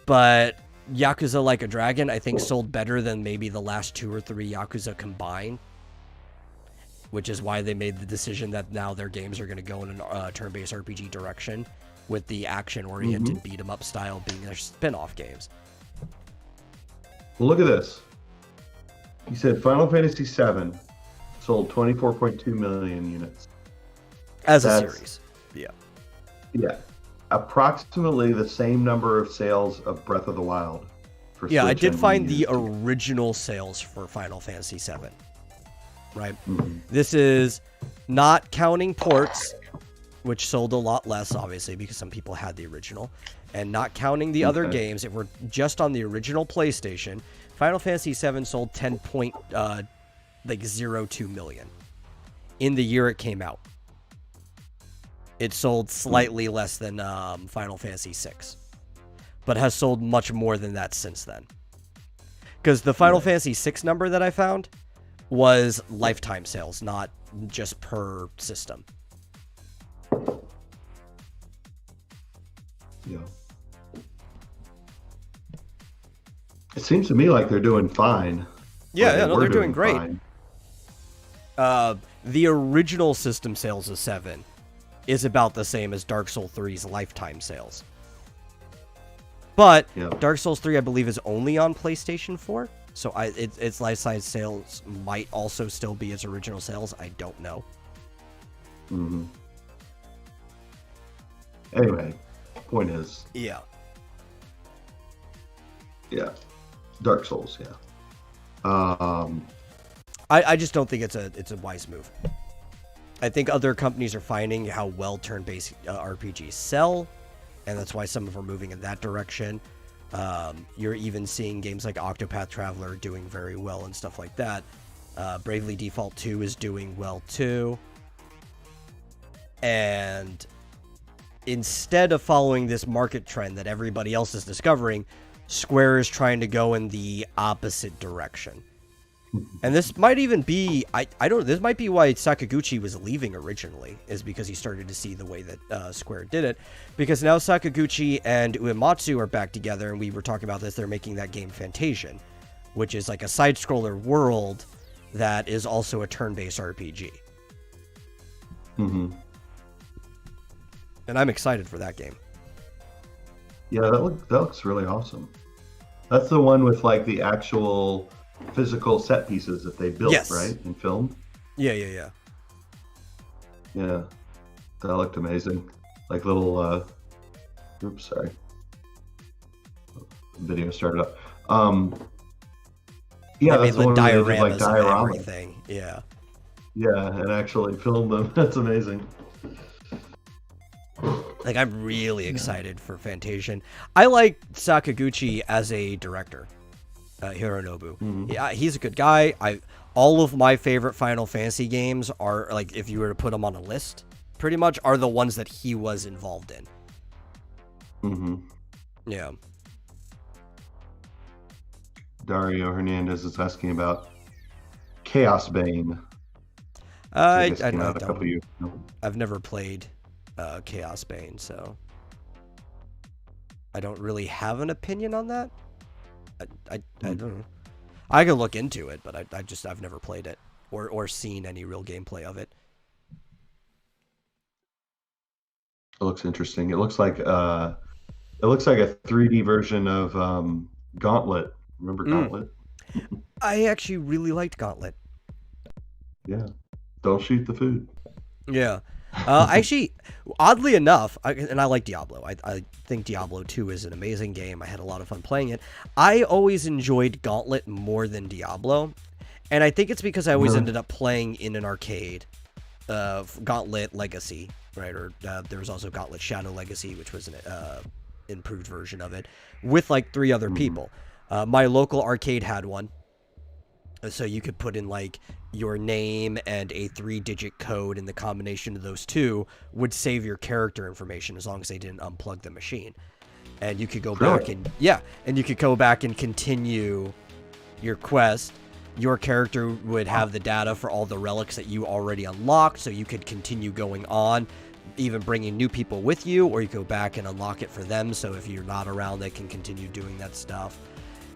B: but Yakuza Like a Dragon, I think, sold better than maybe the last 2 or 3 Yakuza combined, which is why they made the decision that now their games are going to go in a turn-based RPG direction, with the action-oriented beat-em-up style being their spin-off games.
A: Well, look at this. He said Final Fantasy VII sold 24.2 million units.
B: As a series. Yeah.
A: Yeah. Approximately the same number of sales of Breath of the Wild.
B: Yeah, I did find the original sales for Final Fantasy VII. Right? This is not counting ports, which sold a lot less, obviously, because some people had the original, and not counting the other games. If we're just on the original PlayStation, Final Fantasy VII sold 10.02 million in the year it came out. It sold slightly less than Final Fantasy VI, but has sold much more than that since then. Because the Final Fantasy VI number that I found was lifetime sales, not just per system.
A: Yeah. It seems to me like they're doing fine.
B: Yeah, no, they're doing great. The original system sales of 7 is about the same as Dark Souls 3's lifetime sales. But Dark Souls 3, I believe, is only on PlayStation 4. So its lifetime sales might also still be its original sales. I don't know.
A: Anyway, point is... Yeah, Dark Souls,
B: I just don't think it's a wise move. I think other companies are finding how well turn-based RPGs sell, and that's why some of them are moving in that direction. You're even seeing games like Octopath Traveler doing very well and stuff like that. Bravely Default 2 is doing well too. And instead of following this market trend that everybody else is discovering, Square is trying to go in the opposite direction. And this might even be, this might be why Sakaguchi was leaving originally, is because he started to see the way that Square did it. Because now Sakaguchi and Uematsu are back together, and we were talking about this, they're making that game Fantasian, which is like a side-scroller world that is also a turn-based RPG. And I'm excited for that game.
A: Yeah, that looks really awesome. That's the one with like the actual physical set pieces that they built, right, and filmed.
B: Yeah.
A: Yeah, that looked amazing. Like little. Oops, sorry. Video started up. Yeah, that's the one where they did like diorama.
B: Everything. Yeah.
A: Yeah, and actually filmed them. That's amazing.
B: Like, I'm really excited for Fantasian. I like Sakaguchi as a director, Hironobu. Yeah, he's a good guy. All of my favorite Final Fantasy games are, like, if you were to put them on a list, pretty much are the ones that he was involved in. Yeah.
A: Dario Hernandez is asking about Chaos Bane.
B: I don't. I've never played Chaos Bane, so I don't really have an opinion on that. I don't know. I can look into it, but I've never played it or seen any real gameplay of it.
A: It looks interesting. It looks like a 3D version of Gauntlet. Remember Gauntlet?
B: I actually really liked Gauntlet.
A: Yeah. Don't shoot the food.
B: Yeah. Actually, oddly enough, and I like Diablo. I think Diablo 2 is an amazing game. I had a lot of fun playing it. I always enjoyed Gauntlet more than Diablo. And I think it's because I always ended up playing in an arcade of Gauntlet Legacy, right? Or there was also Gauntlet Shadow Legacy, which was an improved version of it, with like 3 other people. My local arcade had one. So you could put in like your name and a 3-digit code, and the combination of those two would save your character information as long as they didn't unplug the machine. And you could go back and you could go back and continue your quest. Your character would have the data for all the relics that you already unlocked, so you could continue going on, even bringing new people with you, or you go back and unlock it for them, so if you're not around, they can continue doing that stuff.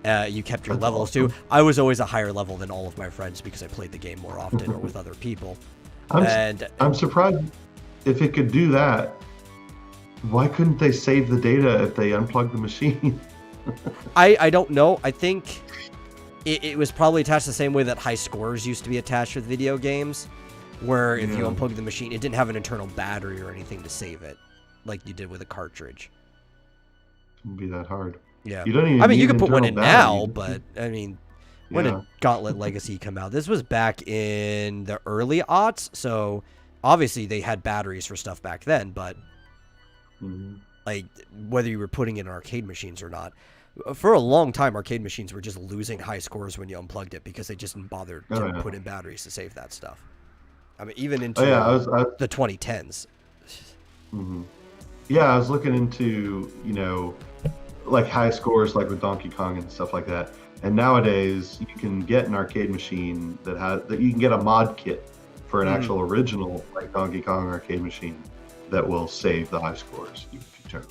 B: You kept your levels too. I was always a higher level than all of my friends because I played the game more often or with other people.
A: I'm surprised if it could do that. Why couldn't they save the data if they unplugged the machine?
B: I don't know. I think it was probably attached the same way that high scores used to be attached with video games, where if you unplugged the machine, it didn't have an internal battery or anything to save it, like you did with a cartridge.
A: It wouldn't be that hard.
B: Yeah.
A: You don't even
B: I mean,
A: need
B: you could put one in
A: battery.
B: now, but I mean, when did Gauntlet Legacy come out? This was back in the early aughts, so obviously they had batteries for stuff back then, but like whether you were putting it in arcade machines or not, for a long time, arcade machines were just losing high scores when you unplugged it because they just didn't bother to put in batteries to save that stuff. I mean, even into the 2010s.
A: Yeah, I was looking into, like high scores, like with Donkey Kong and stuff like that. And nowadays, you can get an arcade machine that you can get a mod kit for an actual original, like Donkey Kong arcade machine that will save the high scores.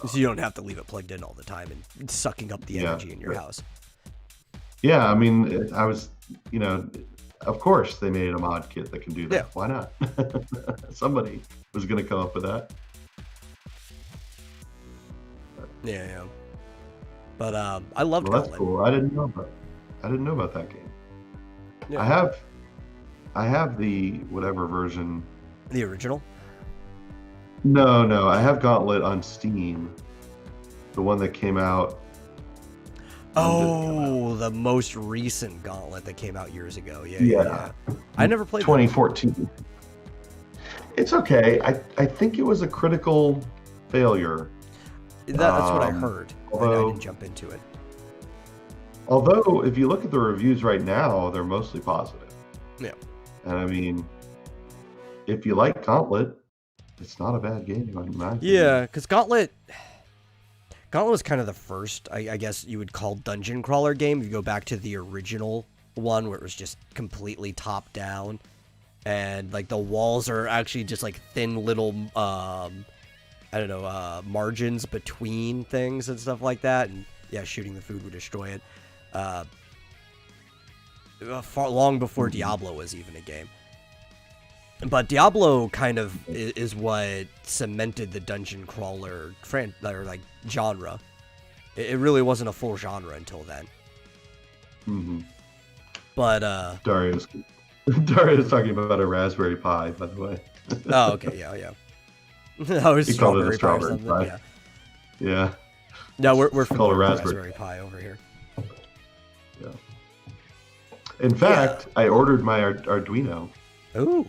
B: So you don't have to leave it plugged in all the time and sucking up the energy in your house.
A: Yeah, I mean, I was, of course they made a mod kit that can do that.
B: Yeah.
A: Why not? Somebody was going to come up with that.
B: Yeah. But I loved
A: Well, that's
B: Gauntlet.
A: cool. I didn't know about that game.
B: Yeah.
A: I have the whatever version.
B: The original?
A: No, I have Gauntlet on Steam. The one that came out.
B: Oh, the most recent Gauntlet that came out years ago. Yeah. I never played
A: 2014. It's okay. I think it was a critical failure.
B: That's what I heard. I didn't jump into it.
A: Although, if you look at the reviews right now, they're mostly positive.
B: Yeah.
A: And I mean, if you like Gauntlet, it's not a bad game, in my opinion.
B: Yeah, because Gauntlet was kind of the first, I guess you would call dungeon crawler game. If you go back to the original one where it was just completely top down, and like the walls are actually just like thin little margins between things and stuff like that, and yeah, shooting the food would destroy it. Long before Diablo was even a game. But Diablo kind of is what cemented the dungeon crawler genre. It really wasn't a full genre until then. But
A: Dario's talking about a Raspberry Pi, by the way.
B: Oh, okay, yeah. I was strawberry pie or something.
A: Pie. Yeah.
B: No, we're
A: called a
B: Raspberry Pi over here.
A: Yeah. In fact, I ordered my Arduino.
B: Ooh.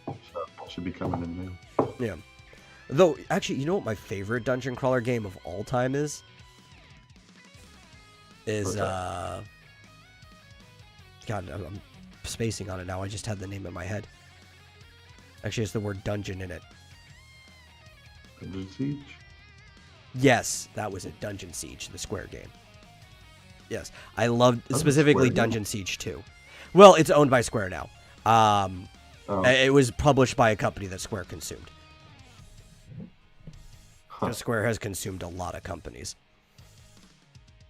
A: So it should be coming in now.
B: Yeah. Though, actually, you know what my favorite dungeon crawler game of all time is? God, I'm spacing on it now. I just had the name in my head. Actually, it's the word dungeon in it.
A: Dungeon Siege?
B: Yes, that was it. Dungeon Siege, the Square game. Yes, I loved specifically Dungeon Siege 2. Well, it's owned by Square now. It was published by a company that Square consumed. Square has consumed a lot of companies.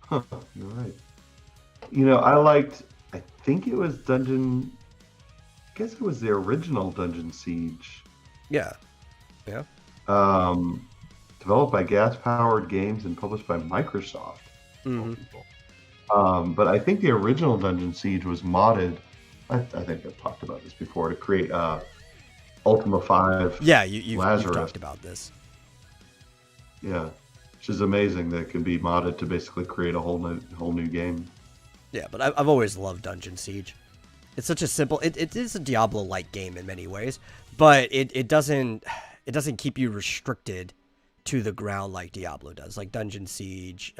A: Huh, you're right. I think it was I guess it was the original Dungeon Siege.
B: Yeah.
A: Developed by Gas Powered Games and published by Microsoft. But I think the original Dungeon Siege was modded. I think I've talked about this before, to create Ultima 5.
B: Yeah, you've talked about this.
A: Yeah, which is amazing that it can be modded to basically create a whole new game.
B: Yeah, but I've always loved Dungeon Siege. It's such a simple. It is a Diablo-like game in many ways, but it doesn't keep you restricted to the ground like Diablo does. Like Dungeon Siege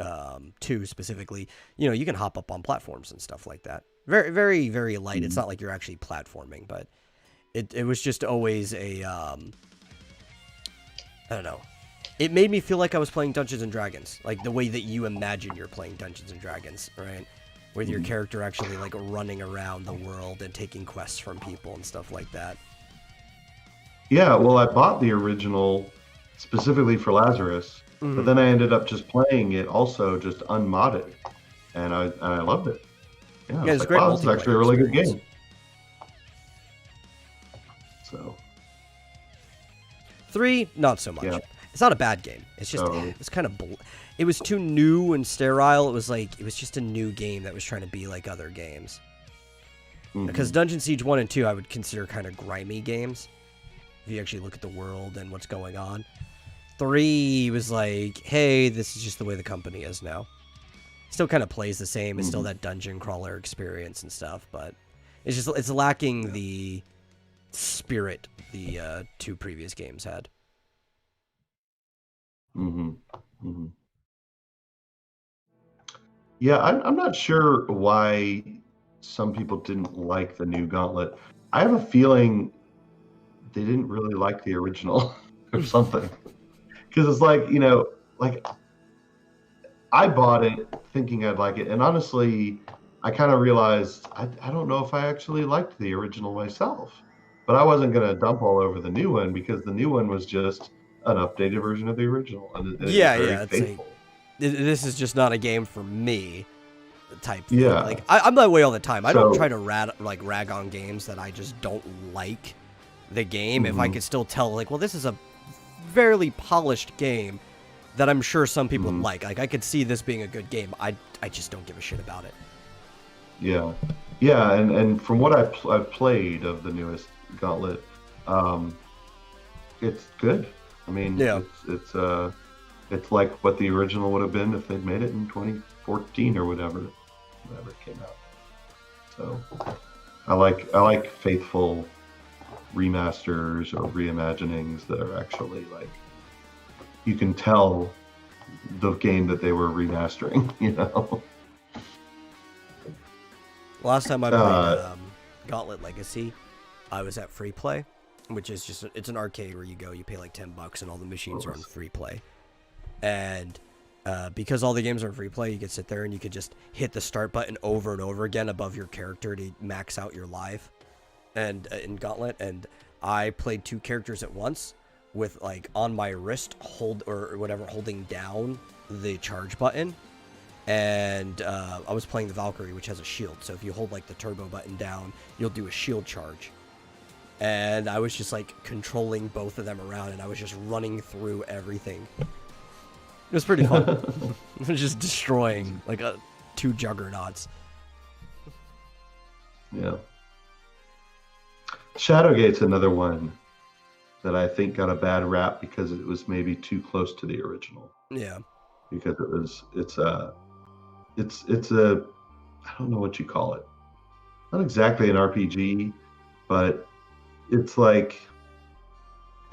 B: 2 specifically, you can hop up on platforms and stuff like that. Very, very, very light. It's not like you're actually platforming, but it was just always a, I don't know. It made me feel like I was playing Dungeons and Dragons, like the way that you imagine you're playing Dungeons and Dragons, right? With your character actually like running around the world and taking quests from people and stuff like that.
A: Yeah, well, I bought the original specifically for Lazarus, but then I ended up just playing it also just unmodded, and I loved it. Yeah,
B: Yeah, it's
A: like,
B: great.
A: wow, this is actually a really good
B: experience.
A: game. So
B: 3, not so much.
A: Yeah.
B: It's not a bad game. It's just it's kind of it was too new and sterile. It was just a new game that was trying to be like other games. Because Dungeon Siege 1 and 2 I would consider kind of grimy games. If you actually look at the world and what's going on. 3 was like, hey, this is just the way the company is now. Still kind of plays the same. It's still that dungeon crawler experience and stuff, but it's lacking the spirit the 2 previous games had.
A: Yeah, I'm not sure why some people didn't like the new Gauntlet. I have a feeling they didn't really like the original or something. Because it's like, like I bought it thinking I'd like it. And honestly, I kind of realized I don't know if I actually liked the original myself. But I wasn't going to dump all over the new one because the new one was just an updated version of the original. And
B: It's faithful. This is just not a game for me type thing.
A: Yeah.
B: Like, I'm that way all the time. I don't try to rag on games that I just don't like the game. If I could still tell, like, well, this is a fairly polished game that I'm sure some people like. Like, I could see this being a good game. I just don't give a shit about it.
A: Yeah. Yeah, and from what I've played of the newest Gauntlet, it's good. I mean, it's like what the original would have been if they'd made it in 2014 or whatever it came out. So I like faithful remasters or reimaginings that are actually like you can tell the game that they were remastering,
B: Last time I played Gauntlet Legacy, I was at free play, which is just it's an arcade where you go, you pay like $10 and all the machines are on free play. And because all the games are in free play, you could sit there and you could just hit the start button over and over again above your character to max out your life. And in Gauntlet, and I played 2 characters at once with like on my wrist holding down the charge button. And I was playing the Valkyrie, which has a shield. So if you hold like the turbo button down, you'll do a shield charge. And I was just like controlling both of them around, and I was just running through everything. It was pretty fun. It was just destroying like 2 juggernauts.
A: Yeah. Shadowgate's another one that I think got a bad rap because it was maybe too close to the original.
B: Yeah.
A: Because it's a I don't know what you call it. Not exactly an RPG, but it's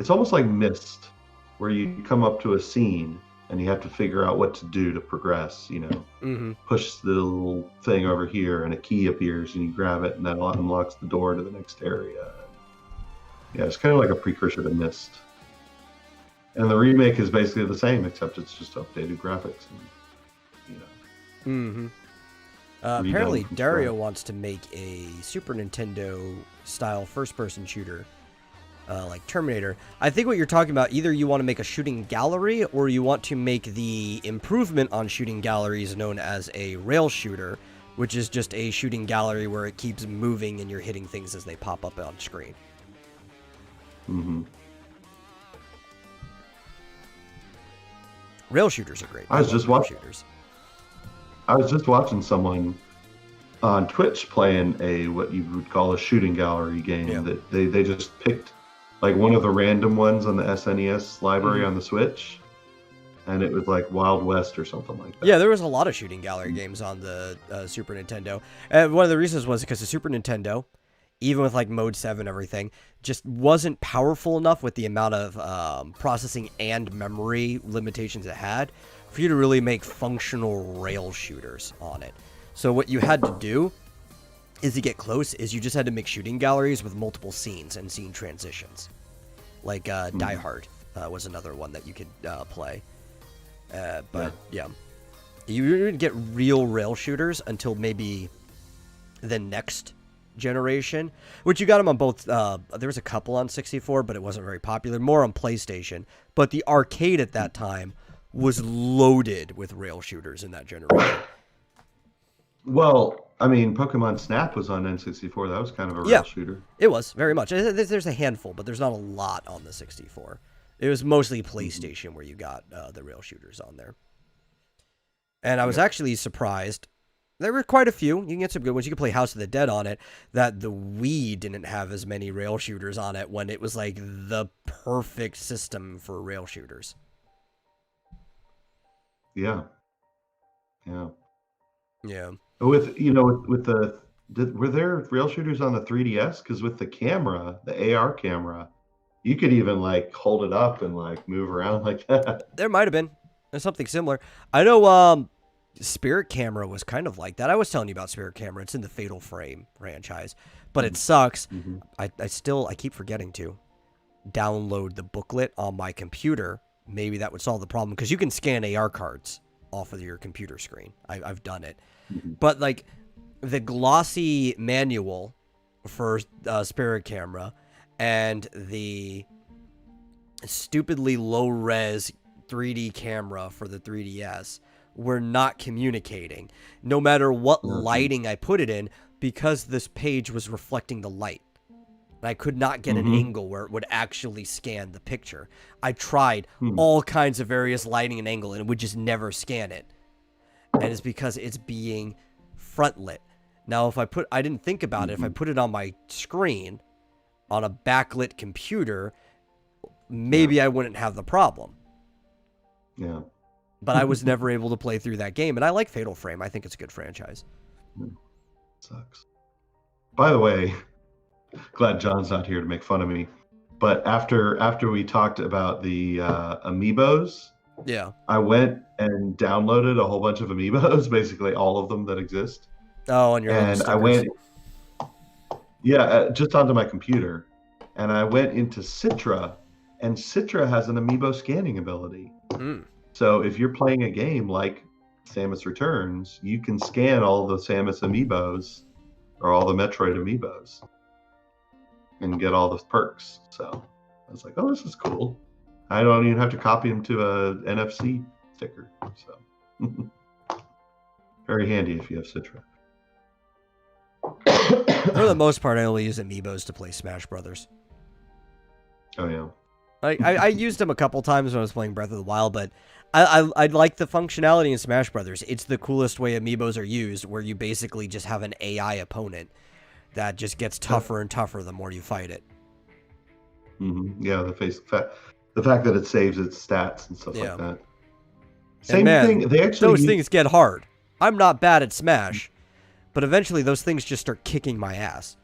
A: almost like Myst, where you come up to a scene and you have to figure out what to do to progress, push the little thing over here and a key appears and you grab it and that unlocks the door to the next area. Yeah, it's kind of like a precursor to Myst. And the remake is basically the same, except it's just updated graphics. And,
B: apparently, Dario wants to make a Super Nintendo style first-person shooter, like Terminator. I think what you're talking about, either you want to make a shooting gallery, or you want to make the improvement on shooting galleries known as a rail shooter, which is just a shooting gallery where it keeps moving and you're hitting things as they pop up on screen. Rail shooters are great.
A: I was just watching someone on Twitch playing what you would call a shooting gallery game that they just picked like one of the random ones on the SNES library on the Switch, and it was like Wild West or something like that.
B: Yeah, there was a lot of shooting gallery games on the Super Nintendo. And one of the reasons was because the Super Nintendo, even with like Mode 7 and everything, just wasn't powerful enough with the amount of processing and memory limitations it had for you to really make functional rail shooters on it. So what you had to do as you get close is you just had to make shooting galleries with multiple scenes and scene transitions. Like Die Hard was another one that you could play. But yeah, you didn't get real rail shooters until maybe the next generation, which you got them on both. There was a couple on 64, but it wasn't very popular. More on PlayStation. But the arcade at that time was loaded with rail shooters in that generation.
A: Well, I mean, Pokemon Snap was on N64. That was kind of a rail shooter.
B: It was, very much. There's a handful, but there's not a lot on the 64. It was mostly PlayStation where you got the rail shooters on there. And I was actually surprised. There were quite a few. You can get some good ones. You can play House of the Dead on it. That the Wii didn't have as many rail shooters on it when it was like the perfect system for rail shooters.
A: Yeah. With were there rail shooters on the 3DS? Because with the camera, the AR camera, you could even like hold it up and like move around like that.
B: There might have been. There's something similar. I know Spirit Camera was kind of like that. I was telling you about Spirit Camera. It's in the Fatal Frame franchise, but it sucks. I keep forgetting to download the booklet on my computer. Maybe that would solve the problem because you can scan AR cards off of your computer screen. I've done it. But like the glossy manual for Spirit Camera and the stupidly low-res 3D camera for the 3DS were not communicating, no matter what lighting I put it in, because this page was reflecting the light. And I could not get an angle where it would actually scan the picture. I tried all kinds of various lighting and angle, and it would just never scan it. And it's because it's being front lit. Now, I didn't think about it. If I put it on my screen on a backlit computer, maybe I wouldn't have the problem.
A: Yeah.
B: But I was never able to play through that game. And I like Fatal Frame. I think it's a good franchise.
A: Sucks. By the way, glad John's not here to make fun of me. But after we talked about the amiibos, I went and downloaded a whole bunch of amiibos, basically all of them that exist.
B: Oh, on your own stickers.
A: I went, just onto my computer, and I went into Citra, and Citra has an amiibo scanning ability. So if you're playing a game like Samus Returns, you can scan all the Samus amiibos or all the Metroid amiibos and get all the perks. So I was like, oh, this is cool. I don't even have to copy them to a NFC sticker. So very handy if you have Citra.
B: For the most part, I only use amiibos to play Smash Brothers.
A: Oh, yeah.
B: I used them a couple times when I was playing Breath of the Wild, but I like the functionality in Smash Brothers. It's the coolest way amiibos are used, where you basically just have an AI opponent that just gets tougher and tougher the more you fight it.
A: Yeah, the fact that it saves its stats and stuff like that.
B: Same thing. Those things get hard. I'm not bad at Smash, but eventually those things just start kicking my ass.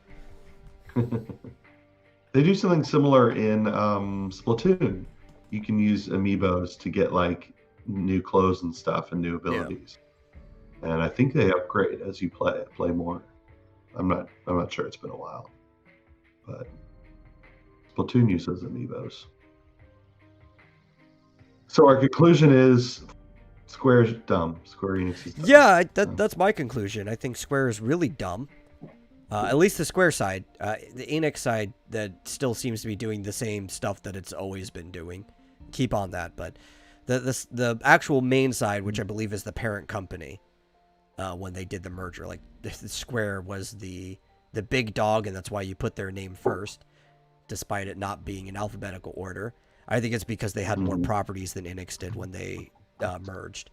A: They do something similar in Splatoon. You can use amiibos to get like new clothes and stuff and new abilities. And I think they upgrade as you play more. I'm not sure, it's been a while. But Splatoon uses amiibos. So our conclusion is Square's dumb. Square Enix is dumb.
B: Yeah, that's my conclusion. I think Square is really dumb. At least the Square side. The Enix side, that still seems to be doing the same stuff that it's always been doing. Keep on that. But the actual main side, which I believe is the parent company, when they did the merger, like the Square was the big dog, and that's why you put their name first, despite it not being in alphabetical order. I think it's because they had more properties than Enix did when they merged.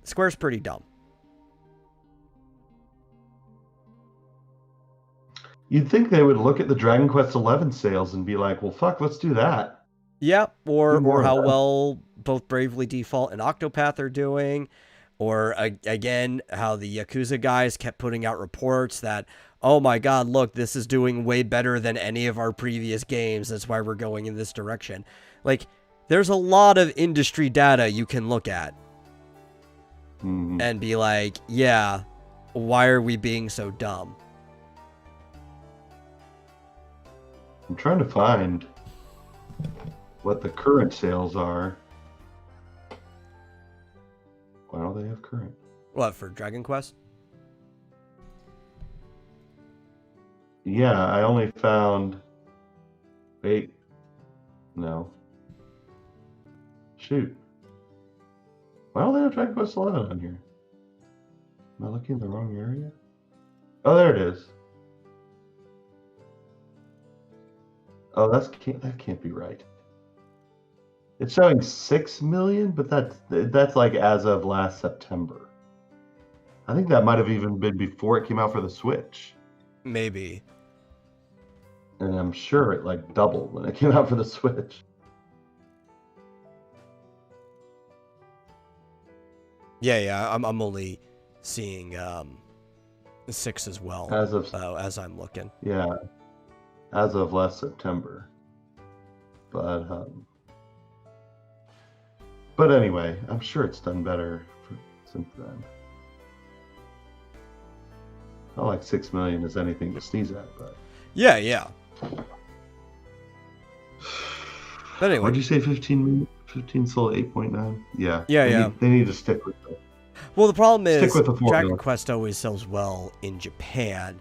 B: Square's pretty dumb.
A: You'd think they would look at the Dragon Quest XI sales and be like, well, fuck, let's do that.
B: Yeah, or how well both Bravely Default and Octopath are doing. Or, again, how the Yakuza guys kept putting out reports that, oh my god, look, this is doing way better than any of our previous games. That's why we're going in this direction. Like, there's a lot of industry data you can look at and be like, yeah, why are we being so dumb?
A: I'm trying to find what the current sales are. Why don't they have current?
B: What, for Dragon Quest?
A: Yeah, I only found... Wait. No. Shoot. Why don't they have Dragon Quest 11 on here? Am I looking in the wrong area? Oh, there it is. Oh, that can't be right. It's showing 6 million, but that's like as of last September. I think that might have even been before it came out for the Switch.
B: Maybe.
A: And I'm sure it like doubled when it came out for the Switch.
B: Yeah, I'm only seeing 6 as well. As I'm looking.
A: Yeah, as of last September. But anyway, I'm sure it's done better since then. Not like 6 million is anything to sneeze at, but
B: yeah. But anyway,
A: what'd you say? 15 million? 15 sold 8.9. Yeah. They need to stick with it.
B: Well, the problem is
A: Dragon
B: Dragon Quest always sells well in Japan.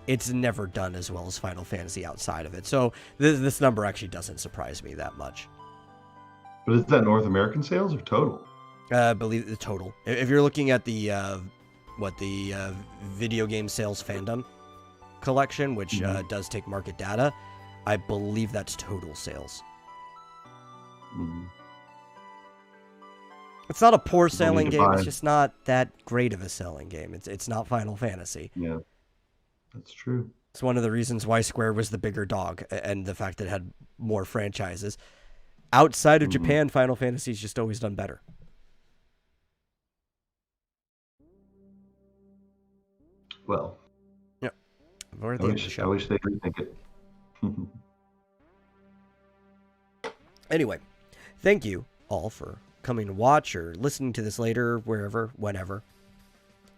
B: It's never done as well as Final Fantasy outside of it. So this number actually doesn't surprise me that much.
A: But is that North American sales or total?
B: I believe the total. If you're looking at the video game sales fandom collection, which does take market data, I believe that's total sales.
A: Mm-hmm.
B: It's not a poor selling game. It's just not that great of a selling game. It's not Final Fantasy.
A: Yeah, that's true.
B: It's one of the reasons why Square was the bigger dog, and the fact that it had more franchises. Outside of Japan, Final Fantasy's just always done better.
A: Well,
B: yeah.
A: I wish they rethink it.
B: Anyway, thank you all for coming to watch or listening to this later, wherever, whenever.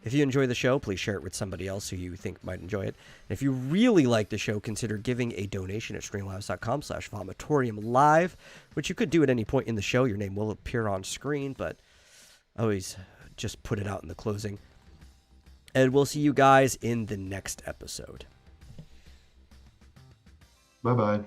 B: If you enjoy the show, please share it with somebody else who you think might enjoy it. And if you really like the show, consider giving a donation at streamlabs.com/vomitorium live, which you could do at any point in the show. Your name will appear on screen, but always just put it out in the closing. And we'll see you guys in the next episode.
A: Bye-bye.